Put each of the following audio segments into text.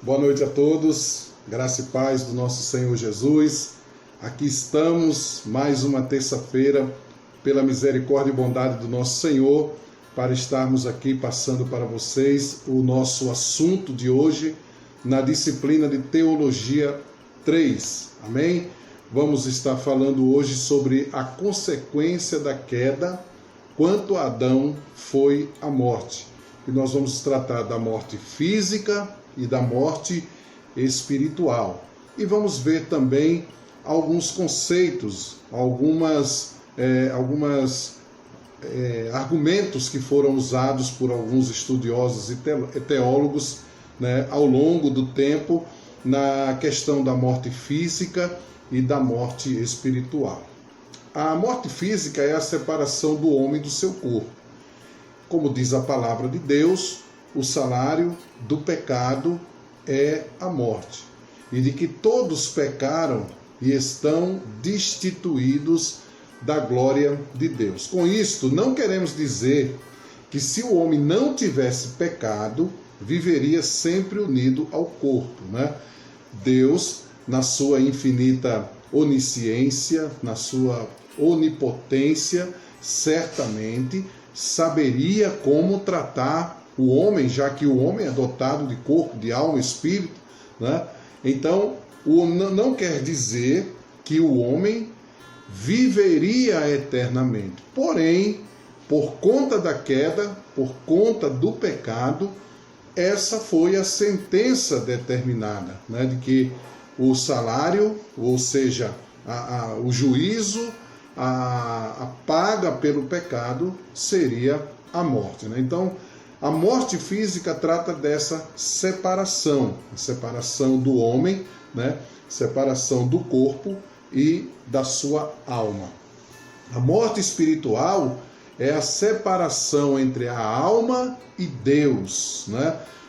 Boa noite a todos, graça e paz do nosso Senhor Jesus. Aqui estamos, mais uma terça-feira, pela misericórdia e bondade do nosso Senhor, para estarmos aqui passando para vocês o nosso assunto de hoje, na disciplina de Teologia 3. Amém? Vamos estar falando hoje sobre a consequência da queda, quanto a Adão foi a morte. E nós vamos tratar da morte física e da morte espiritual. E vamos ver também alguns conceitos, alguns argumentos que foram usados por alguns estudiosos e teólogos, ao longo do tempo na questão da morte física e da morte espiritual. A morte física é a separação do homem do seu corpo. Como diz a palavra de Deus, o salário do pecado é a morte, e de que todos pecaram e estão destituídos da glória de Deus. Com isto, não queremos dizer que se o homem não tivesse pecado, viveria sempre unido ao corpo, Deus, na sua infinita onisciência, na sua onipotência, certamente saberia como tratar o homem, já que o homem é dotado de corpo, de alma e espírito, Então, não quer dizer que o homem viveria eternamente. Porém, por conta da queda, por conta do pecado, essa foi a sentença determinada, de que o salário, ou seja, o juízo, a paga pelo pecado seria a morte. Então, a morte física trata dessa separação, a separação do homem, separação do corpo e da sua alma. A morte espiritual é a separação entre a alma e Deus,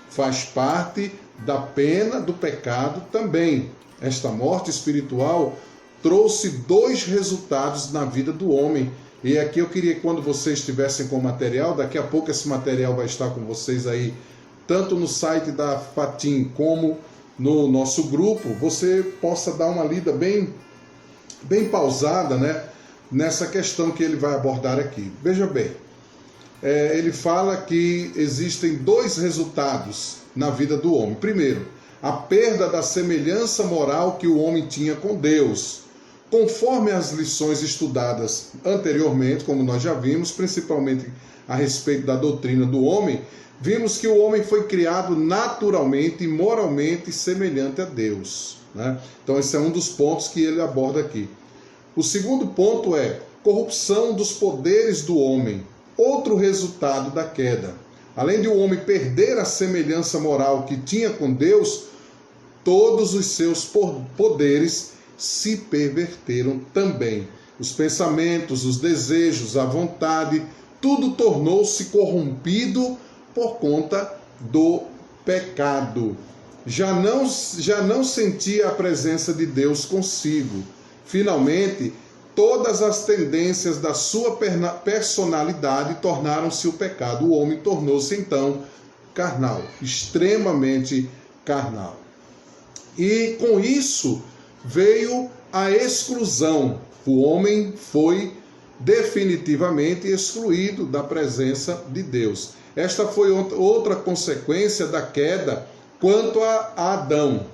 Faz parte da pena do pecado também. Esta morte espiritual trouxe dois resultados na vida do homem. E aqui eu queria que quando vocês estivessem com o material, daqui a pouco esse material vai estar com vocês aí, tanto no site da Fatim como no nosso grupo, você possa dar uma lida bem pausada, nessa questão que ele vai abordar aqui. Veja bem, ele fala que existem dois resultados na vida do homem. Primeiro, a perda da semelhança moral que o homem tinha com Deus. Conforme as lições estudadas anteriormente, como nós já vimos, principalmente a respeito da doutrina do homem, vimos que o homem foi criado naturalmente e moralmente semelhante a Deus. Então esse é um dos pontos que ele aborda aqui. O segundo ponto é corrupção dos poderes do homem, outro resultado da queda. Além de o homem perder a semelhança moral que tinha com Deus, todos os seus poderes se perverteram também. Os pensamentos, os desejos, a vontade, tudo tornou-se corrompido por conta do pecado. Já não sentia a presença de Deus consigo. Finalmente, todas as tendências da sua personalidade tornaram-se o pecado. O homem tornou-se então carnal, extremamente carnal. E com isso veio a exclusão. O homem foi definitivamente excluído da presença de Deus. Esta foi outra consequência da queda quanto a Adão.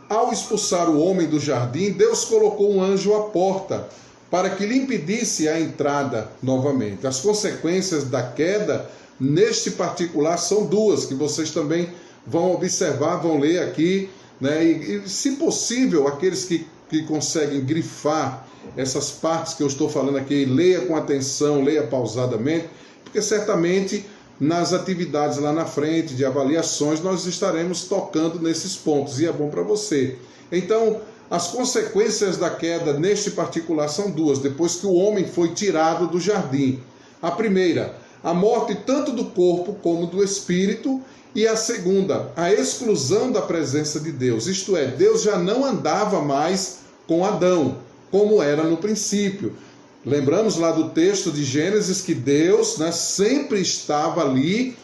Ao expulsar o homem do jardim, Deus colocou um anjo à porta para que lhe impedisse a entrada novamente. As consequências da queda, neste particular, são duas, que vocês também vão observar, vão ler aqui, E se possível, aqueles que conseguem grifar essas partes que eu estou falando aqui, leia com atenção, leia pausadamente, porque certamente nas atividades lá na frente, de avaliações, nós estaremos tocando nesses pontos, e é bom para você. Então, as consequências da queda neste particular são duas, depois que o homem foi tirado do jardim. A primeira, a morte tanto do corpo como do espírito, e a segunda, a exclusão da presença de Deus. Isto é, Deus já não andava mais com Adão, como era no princípio. Lembramos lá do texto de Gênesis que Deus sempre estava ali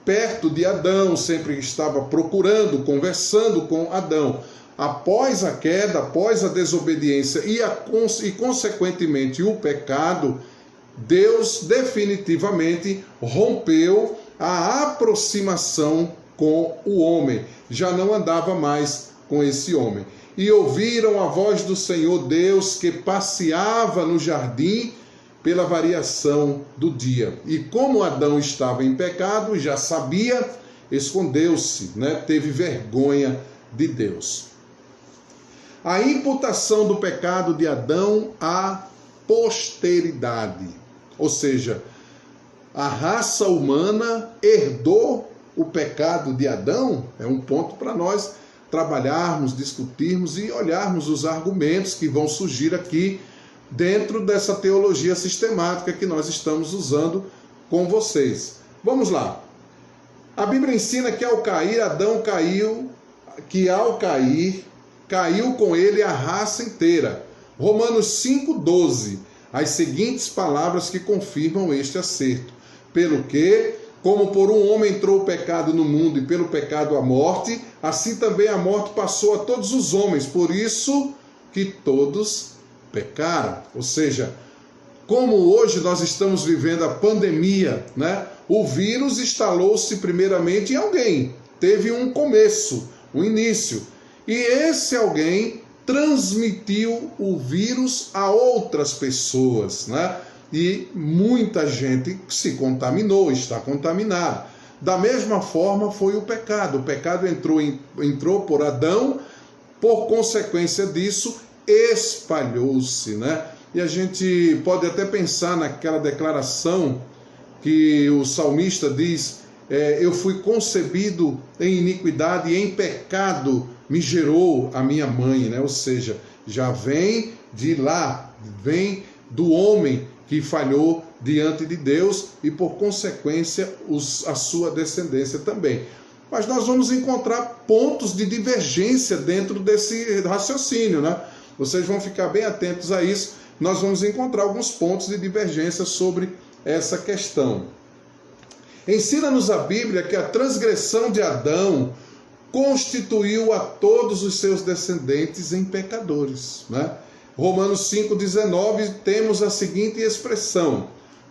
perto de Adão, sempre estava procurando, conversando com Adão. Após a queda, após a desobediência e consequentemente o pecado, Deus definitivamente rompeu a aproximação com o homem. Já não andava mais com esse homem. E ouviram a voz do Senhor Deus que passeava no jardim pela variação do dia. E como Adão estava em pecado, já sabia, escondeu-se, teve vergonha de Deus. A imputação do pecado de Adão à posteridade. Ou seja, a raça humana herdou o pecado de Adão. É um ponto para nós trabalharmos, discutirmos e olharmos os argumentos que vão surgir aqui dentro dessa teologia sistemática que nós estamos usando com vocês. Vamos lá. A Bíblia ensina que ao cair, Adão caiu, que ao cair, caiu com ele a raça inteira. Romanos 5,12. As seguintes palavras que confirmam este acerto. Pelo que, como por um homem entrou o pecado no mundo e pelo pecado a morte, assim também a morte passou a todos os homens, por isso que todos pecaram. Ou seja, como hoje nós estamos vivendo a pandemia, o vírus instalou-se primeiramente em alguém, teve um começo, um início, e esse alguém transmitiu o vírus a outras pessoas, E muita gente se contaminou, está contaminada. Da mesma forma foi o pecado. O pecado entrou por Adão, por consequência disso, espalhou-se, E a gente pode até pensar naquela declaração que o salmista diz, eu fui concebido em iniquidade e em pecado me gerou a minha mãe, Ou seja, já vem de lá, vem do homem que falhou diante de Deus e, por consequência, a sua descendência também. Mas nós vamos encontrar pontos de divergência dentro desse raciocínio, Vocês vão ficar bem atentos a isso. Nós vamos encontrar alguns pontos de divergência sobre essa questão. Ensina-nos a Bíblia que a transgressão de Adão constituiu a todos os seus descendentes em pecadores, Romanos 5,19 temos a seguinte expressão: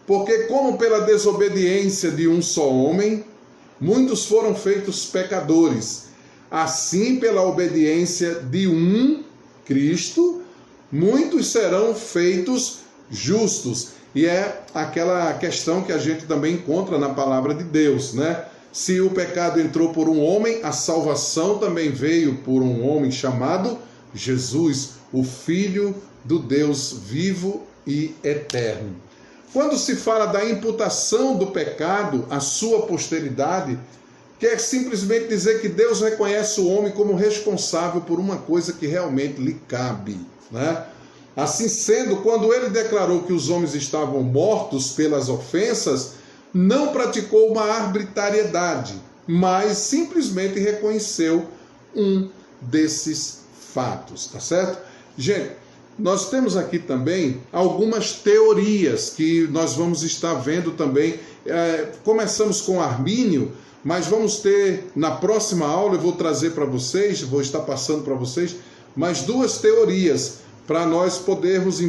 porque como pela desobediência de um só homem, muitos foram feitos pecadores, assim pela obediência de um, Cristo, muitos serão feitos justos. E é aquela questão que a gente também encontra na palavra de Deus, Se o pecado entrou por um homem, a salvação também veio por um homem chamado Jesus, o Filho do Deus vivo e eterno. Quando se fala da imputação do pecado à sua posteridade, quer simplesmente dizer que Deus reconhece o homem como responsável por uma coisa que realmente lhe cabe, Assim sendo, quando ele declarou que os homens estavam mortos pelas ofensas, não praticou uma arbitrariedade, mas simplesmente reconheceu um desses fatos, tá certo? Gente, nós temos aqui também algumas teorias que nós vamos estar vendo também. Começamos com Armínio, mas vamos ter, na próxima aula, eu vou trazer para vocês, vou estar passando para vocês, mais duas teorias, para nós podermos